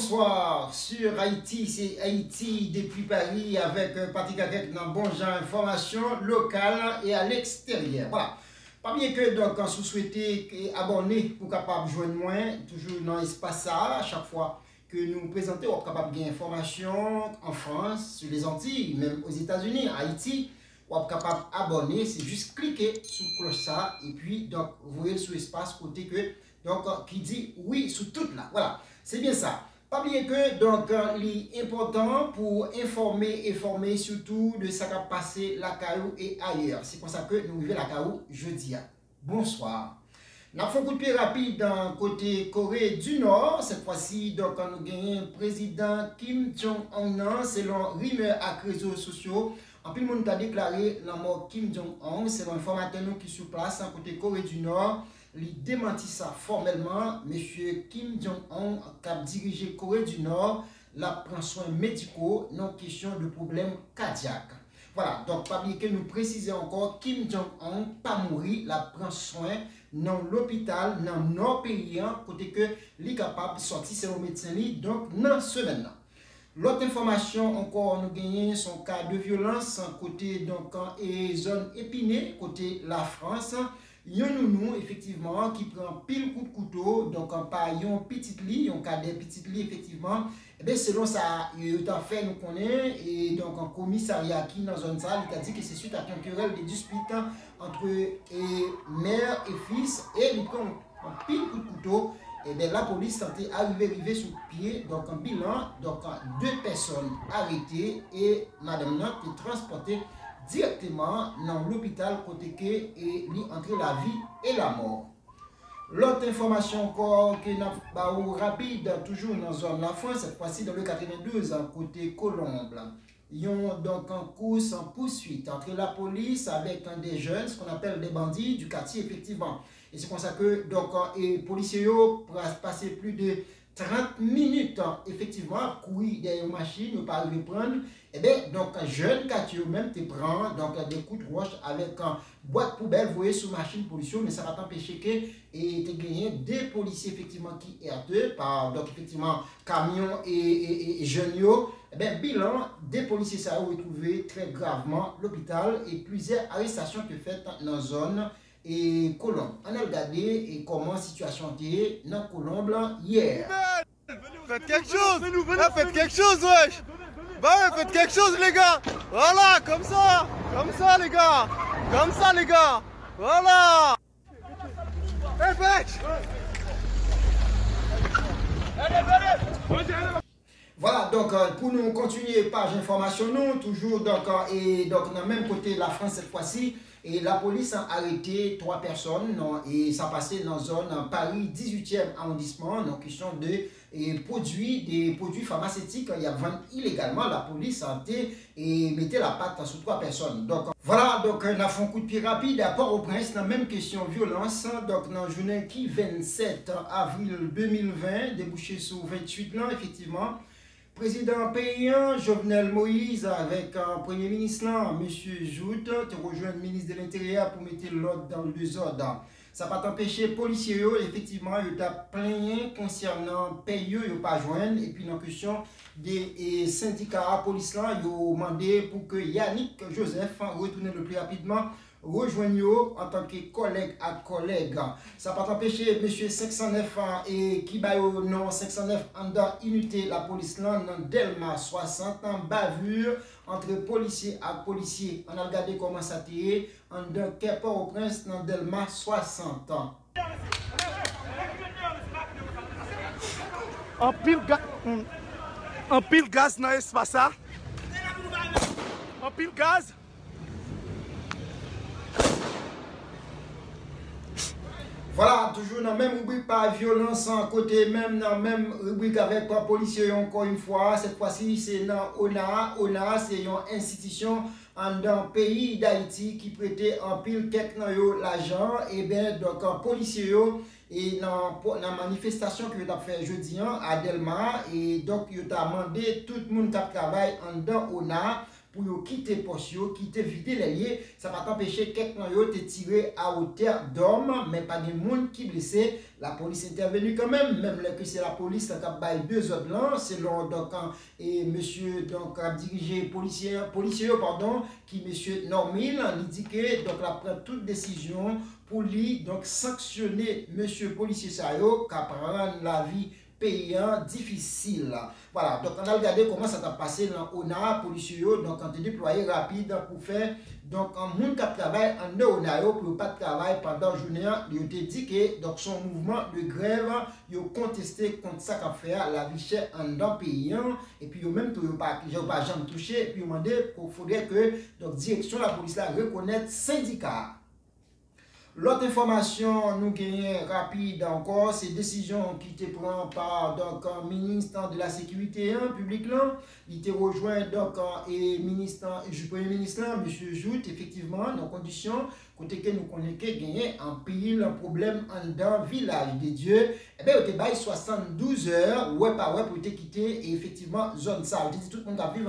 bonsoir sur Haïti, c'est Haïti depuis Paris avec Patrick Akek dans bon genre information locale et à l'extérieur. Voilà. Pas bien que donc quand vous souhaitez abonner pour capable joindre moi toujours dans l'espace ça à chaque fois que nous présentons on capable de gagner information en France, sur les Antilles, même aux États-Unis, Haïti, on est capable d'abonner, c'est juste cliquer sur cloche ça et puis donc vous voyez sur l'espace côté que donc qui dit oui sur tout là. Voilà, c'est bien ça. Pas bien que donc l'important pour informer et former surtout de ce qui a passé la Caillou et ailleurs. C'est pour ça que nous vivons la Caillou jeudi. Bonsoir. Nous avons fait un coup de pied rapide dans côté Corée du Nord. Cette fois-ci, donc nous gagnons président Kim Jong-un selon rumeurs à réseaux sociaux. En plus, le monde a déclaré la mort Kim Jong-un. C'est l'informateur qui est sur place en côté Corée du Nord. Il démentit ça formellement. Monsieur Kim Jong-un, qui a dirigé Corée du Nord, la prend soins médicaux, non question de problème cardiaque. Voilà, donc pas bien que nous précisons encore, Kim Jong-un pas mourir, la prend soin dans l'hôpital, dans nos pays, côté que il est capable de sortir ses médecins, donc dans ce semaine. L'autre information encore, nous gagnons son cas de violence côté donc et zone épinée, côté la France. Yon nounou effectivement qui prend pile coup de couteau donc en pas yon petit lit, yon cadet petit lit effectivement et bien selon ça il a fait nous connaît et donc en commissariat qui dans zone ça il a dit que c'est suite à une querelle de dispute entre mère et fils et il prend un pile coup de couteau et bien la police tentait arriver sur pied donc en bilan donc 2 personnes arrêtées et madame Nant est transportée directement dans l'hôpital côté que et entre la vie et la mort. L'autre information encore que nous rapide toujours dans la zone la France, cette fois-ci dans le 92 côté Colombe. Ils ont donc en course, en poursuite entre la police avec des jeunes, ce qu'on appelle des bandits du quartier effectivement. Et c'est comme ça que donc les policiers ont passé plus de 30 minutes effectivement courir derrière une machine, ne pas arriver prendre. Et bien donc jeune quartier même te prend donc des coups de roche avec un boîte poubelle voyez sous machine policier, mais ça va t'empêcher que et te gagner des policiers effectivement qui R2 par donc effectivement camion et jeunes yo. Et bien bilan des policiers ça ont retrouvé très gravement l'hôpital et plusieurs arrestations que faites dans la zone et Colombe. On a regardé et comment situation était dans Colombe hier. Faites quelque chose! Faites quelque chose, wesh! Bah ouais, faites quelque chose, les gars! Voilà, comme ça, les gars! Comme ça, les gars! Voilà! Hey, bitch! Voilà, donc pour nous continuer page information, nous toujours donc et donc dans le même côté la France cette fois-ci et la police a arrêté 3 personnes non, et ça passait dans la zone Paris 18e arrondissement donc question de des produits pharmaceutiques il y a vendu illégalement la police a été et mettait la patte sur 3 personnes donc voilà donc on a fait un coup de pied rapide à Port-au-Prince dans la même question violence donc dans la journée qui 27 avril 2020 débouché sur 28 ans effectivement. Président paysan Jovenel Moïse avec un premier ministre M. Jout te rejoint le ministre de l'Intérieur pour mettre l'ordre dans le désordre. Ça va t'empêcher les policiers effectivement ils t'a plaigné concernant paye ils pas joindre et puis dans question des syndicats police là ils ont demandé pour que Yannick Joseph retourne le plus rapidement rejoignent en tant que collègue à collègue. Ça va t'empêcher monsieur 509 et qui va au nom 509 en dans unité la police là dans Delma 60 ans bavure entre policier à policier. On a regardé comment ça t'est en dans Port-au-Prince dans Delma 60 ans. En pile gaz dans l'espace ça. En pile gaz. Voilà, toujours dans la même rubrique par violence, en côté même dans la même rubrique avec les policiers encore une fois. Cette fois-ci, c'est dans ONA. ONA, c'est une institution dans le pays d'Haïti qui prêtait en pile quelqu'un l'argent. Et bien, donc, les policiers et dans la manifestation que vous avez fait jeudi à Delma. Et donc, vous avez demandé tout le monde qui travaille dans ONA pour quitter poste, quitter vider les lieux. Ça va t'empêcher quelqu'un de tirer à hauteur d'homme, mais pas de monde qui blessé. La police est intervenue quand même que c'est la police qui a baillé 2 autres là, selon donc et monsieur donc a dirigé policier pardon, qui monsieur Normil, il dit que donc la prend toute décision pour lui donc sanctionner monsieur policier Sayo qui prend la vie payant difficile. Voilà, donc on a regardé comment ça t'a passé dans ONA, policiers, donc on a déployé rapide pour faire donc un monde qui travaille en ONA pour pas de travail pendant la journée. Il a dit que donc son mouvement de grève, il a contesté contre ça qu'a fait la vie chère en dans pays et puis même tout pas jamais touché et puis il a demandé qu'il faudrait que donc direction la police là reconnaître syndicat. L'autre information nous gagnons rapide encore, c'est décision qui te prend par donc un ministre de la sécurité publique là, il te rejoint donc et premier ministre monsieur Jout effectivement dans condition côté que nous connaissons gagner un pile problème en dans village des dieux et bien au bail 72 heures ouais pas ouais pour te quitter et effectivement zone ça je dis tout le monde qui vit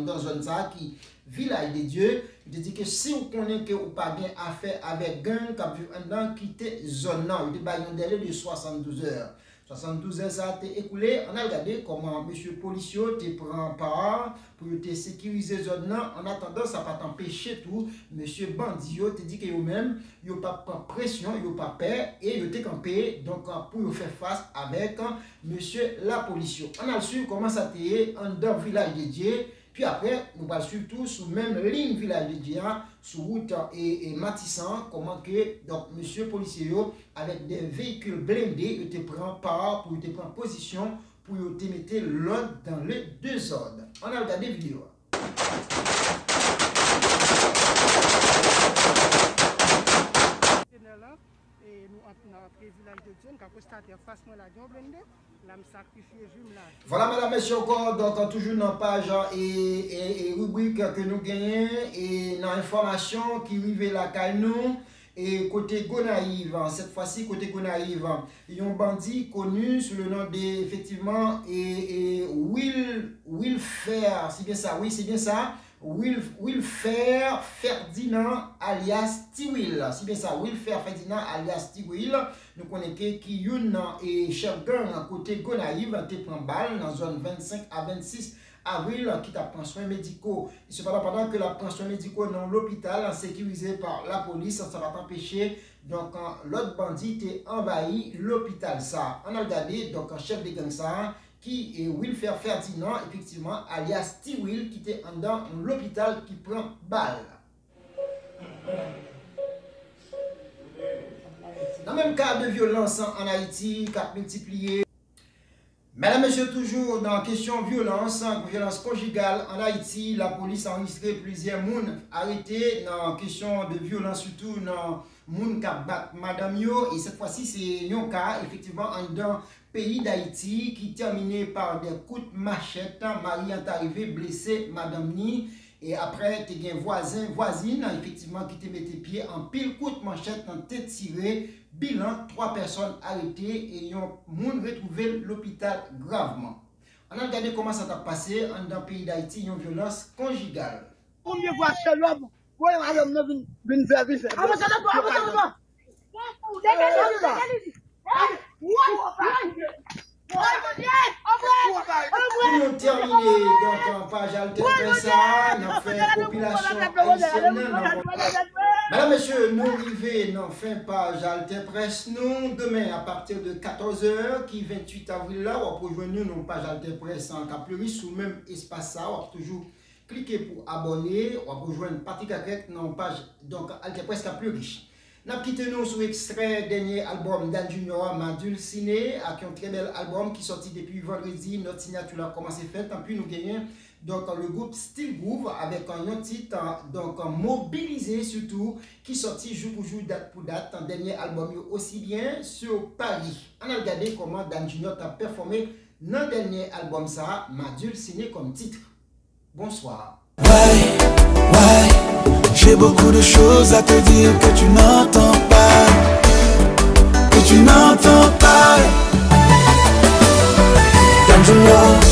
dans zone ça qui village des dieux, je dis que si vous connaissez que vous pas bien affaire avec gang qui vivent dans quitter zone là, il y a un délai de 72 heures. 72 heures ça a été écoulé, on a regardé comment monsieur policier te prend part pour te sécuriser zone là. En attendant ça va t'empêcher tout monsieur bandit te dit que vous même yo pas pression, yo pas peur et yo te campé donc pour faire face avec monsieur la police. On a su comment ça te dans village de Dieu. Puis après, nous parlons surtout sur même ligne village de Dia, sur route et Matissan, comment que donc monsieur policier avec des véhicules blindés, il te prend part pour te prendre position pour te mettre l'ordre dans les 2 ordres. On a regardé la vidéo. Et nous entrons dans le village de Dieu, nous avons constaté face à la blindée. Voilà mesdames et messieurs encore donc toujours dans la page et rubrique que nous gagnons et dans l'information qui arrive la caille nous et côté Gonaïve cette fois-ci côté Gonaïve il y a un bandit connu sous le nom de effectivement et Wilfer c'est bien ça oui c'est bien ça Wilfer Ferdinand alias Tiwil. C'est bien ça, Wilfer Ferdinand alias Tiwil. Nous connaissons qui youn et chef gang à côté Gonaïve te prend balle dans zone 25 à 26 avril qui t'a pris soins médicaux. Et cependant, pendant que la pris soins médicaux dans l'hôpital sécurisé par la police, ça va t'empêcher. Donc l'autre bandit est envahi l'hôpital. Ça, on a regardé donc un chef de gang ça. Qui est Wilfer Ferdinand, effectivement, alias Tiwil, qui était dans l'hôpital qui prend balle. Dans le même cas de violence en Haïti, qui a multiplié. Mesdames et messieurs, toujours dans la question violence conjugale en Haïti, la police a enregistré plusieurs personnes arrêtées dans la question de violence, surtout dans moun qui bat madame yo. Et cette fois-ci, c'est un cas, effectivement, dans pays d'Haïti qui terminé par des coups de machette. Marie est arrivée blessée, madame ni. Et après, tu as un voisine, effectivement, qui te mettait pied en pile coup de machette, en tête tirée. Bilan, 3 personnes arrêtées et un monde retrouvé l'hôpital gravement. On a regardé comment ça t'a passé dans le pays d'Haïti, une violence conjugale. Combien de fois c'est l'homme? Oui, madame, nous venons faire vite. Pour nous terminer, donc, en page Alter Presse, nous avons fait population haïtienne. Mesdames, messieurs, nous arrivons dans la fin page Alter Presse. Nous, demain, à partir de 14h, qui 28 avril, là, on peut rejoindre nous dans page Alter Presse en Capleuris, ou même espace ça, on peut toujours cliquer pour abonner, on peut rejoindre Patrick Akek dans la page donc Alter Presse Capleuris. Nous avons quitté nous sur extrait dernier album d'Al Junior, Madul Ciné, avec un très bel album qui est sorti depuis vendredi. Notre signature a commencé à faire. Tant pis, nous gagnons donc le groupe Style Groove avec un titre donc mobilisé surtout qui sorti jour pour jour, date pour date. Un dernier album aussi bien sur Paris. On a regardé comment Dan Junior a performé dans le dernier album ça, Madul Ciné comme titre. Bonsoir. J'ai beaucoup de choses à te dire que tu n'entends pas, que tu n'entends pas. Dan Junior.